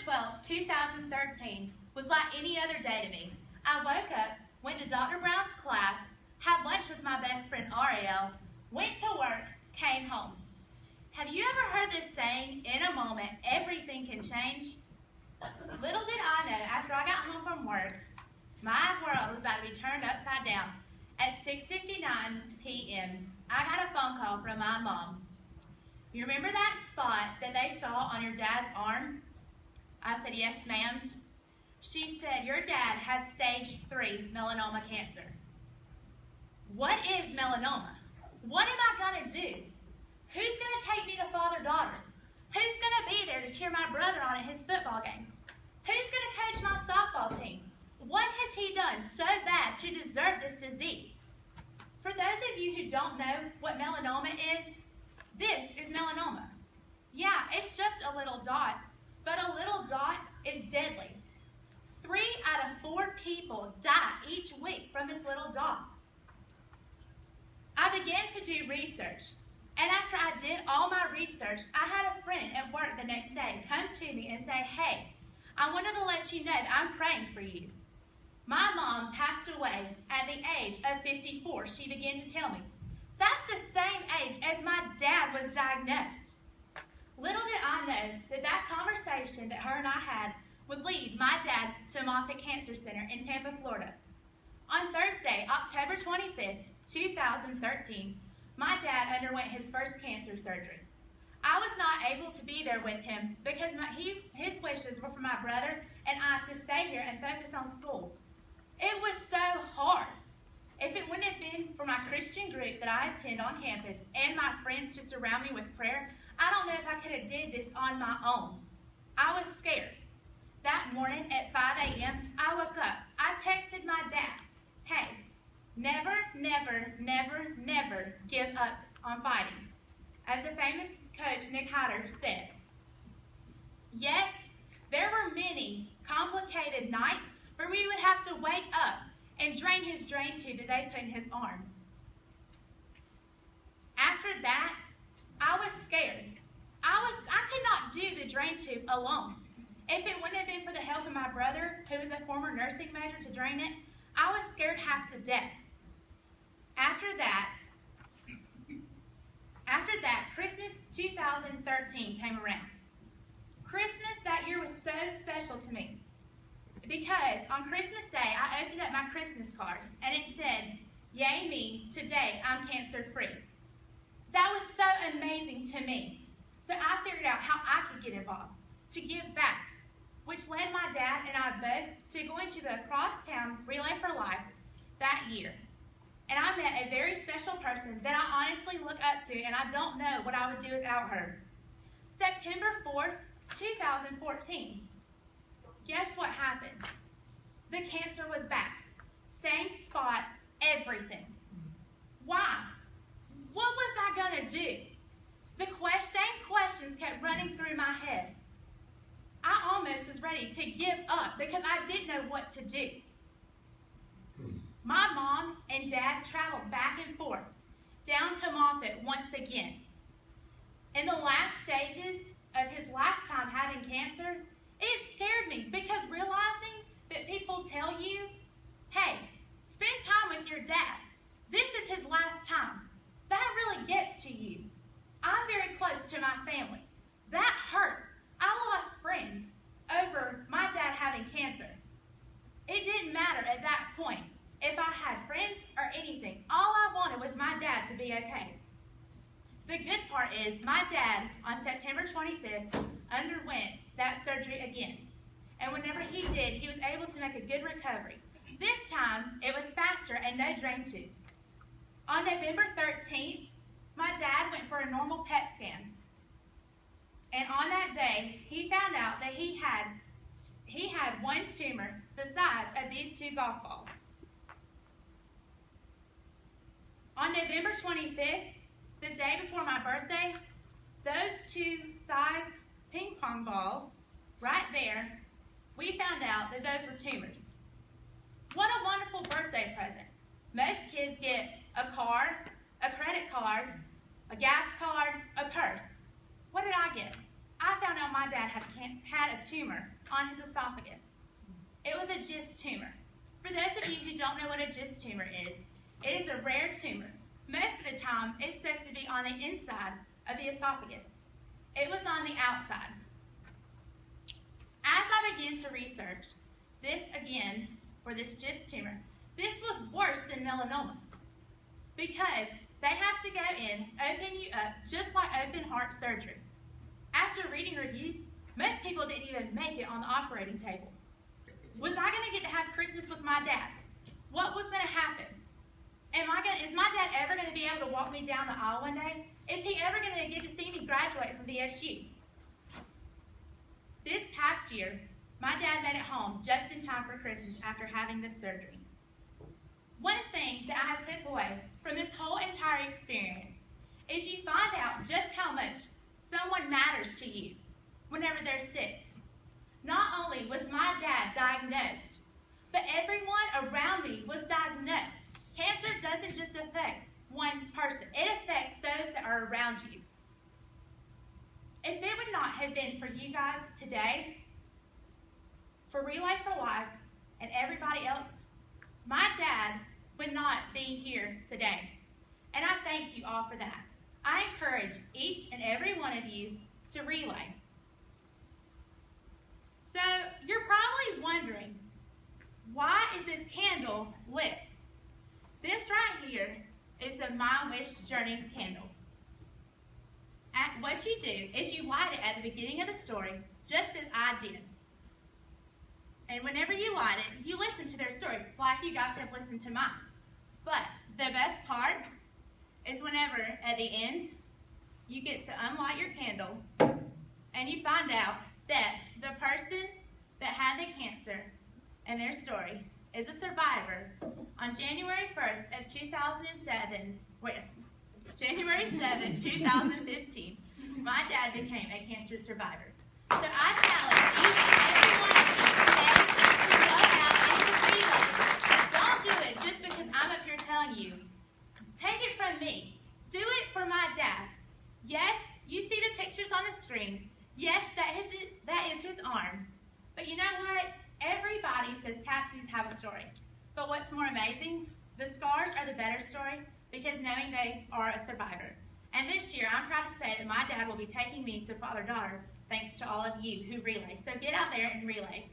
12th, 2013 was like any other day to me. I woke up, went to Dr. Brown's class, had lunch with my best friend Ariel, went to work, came home. Have you ever heard this saying, in a moment, everything can change? Little did I know, after I got home from work, my world was about to be turned upside down. At 6:59 p.m., I got a phone call from my mom. You remember that spot that they saw on your dad's arm? I said, yes, ma'am. She said, your dad has stage 3 melanoma cancer. What is melanoma? What am I going to do? Who's going to take me to father-daughters? Who's going to be there to cheer my brother on at his football games? Who's going to coach my softball team? What has he done so bad to deserve this disease? For those of you who don't know what melanoma is, this is melanoma. Yeah, it's just a little dot, but a little dot is deadly. 3 out of 4 people die each week from this little dot. I began to do research, and after I did all my research, I had a friend at work the next day come to me and say, hey, I wanted to let you know that I'm praying for you. My mom passed away at the age of 54, she began to tell me. That's the same age as my dad was diagnosed. Little did I know that that conversation that her and I had would lead my dad to Moffitt Cancer Center in Tampa, Florida. On Thursday, October 25th, 2013, my dad underwent his first cancer surgery. I was not able to be there with him because his wishes were for my brother and I to stay here and focus on school. It was so hard. If it wouldn't have been for my Christian group that I attend on campus and my friends to surround me with prayer, I don't know if I could have did this on my own. I was scared. That morning at 5 a.m., I woke up. I texted my dad, hey, never, never, never, never give up on fighting. As the famous coach Nick Hyder said, yes, there were many complicated nights where we would have to wake up and drain his drain tube that they put in his arm. After that, I was scared. I could not do the drain tube alone. If it wouldn't have been for the help of my brother, who was a former nursing major, to drain it, I was scared half to death. After that, Christmas 2013 came around. Christmas that year was so special to me because on Christmas Day, I opened up my Christmas card and it said, yay me, today I'm cancer free. That was so amazing to me. So I figured out how I could get involved, to give back, which led my dad and I both to going to the Crosstown Relay for Life that year. And I met a very special person that I honestly look up to, and I don't know what I would do without her. September 4th, 2014. Guess what happened? The cancer was back. Same spot, everything. Why? What was I going to do? The same questions kept running through my head. I almost was ready to give up because I didn't know what to do. My mom and dad traveled back and forth down to Moffitt once again. In the last stages of his last time having cancer, it scared me because realizing that people tell you, hey, spend time with your dad. This is his last time. That really gets to you. I'm very close to my family. That hurt. I lost friends over my dad having cancer. It didn't matter at that point if I had friends or anything. All I wanted was my dad to be okay. The good part is my dad, on September 25th, underwent that surgery again. And whenever he did, he was able to make a good recovery. This time, it was faster and no drain tubes. On November 13th, my dad went for a normal PET scan. And on that day, he found out that he had one tumor the size of these 2 golf balls. On November 25th, the day before my birthday, those 2 size ping pong balls right there, we found out that those were tumors. What a wonderful birthday present. Most kids get a car, a credit card, a gas card, a purse. What did I get? I found out my dad dad had a tumor on his esophagus. It was a GIST tumor. For those of you who don't know what a GIST tumor is, it is a rare tumor. Most of the time, it's supposed to be on the inside of the esophagus. It was on the outside. As I began to research this again for this GIST tumor, this was worse than melanoma because they have to go in, open you up, just like open heart surgery. After reading reviews, most people didn't even make it on the operating table. Was I going to get to have Christmas with my dad? What was going to happen? Is my dad ever going to be able to walk me down the aisle one day? Is he ever going to get to see me graduate from VSU? This past year, my dad made it home just in time for Christmas after having this surgery. One thing that I have took away from this whole entire experience is you find out just how much someone matters to you whenever they're sick. Not only was my dad diagnosed, but everyone around me was diagnosed. Cancer doesn't just affect one person. It affects those that are around you. If it would not have been for you guys today, for Relay for Life and everybody else, my dad would not be here today. And I thank you all for that. I encourage each and every one of you to relay. So you're probably wondering, why is this candle lit? This right here is the My Wish Journey candle. What you do is you light it at the beginning of the story, just as I did. And whenever you light it, you listen to their story, like you guys have listened to mine. But the best part is whenever, at the end, you get to unlight your candle, and you find out that the person that had the cancer and their story is a survivor. On January 1st of 2007, January 7th, 2015, my dad became a cancer survivor. So I challenge each and every one of you today to go out and to relay. Don't do it just because I'm up here telling you. Take it from me. Do it for my dad. Yes, you see the pictures on the screen. Yes, that is his arm. But you know what? Everybody says tattoos have a story. But what's more amazing? The scars are the better story because knowing they are a survivor. And this year, I'm proud to say that my dad will be taking me to father-daughter thanks to all of you who relay. So get out there and relay.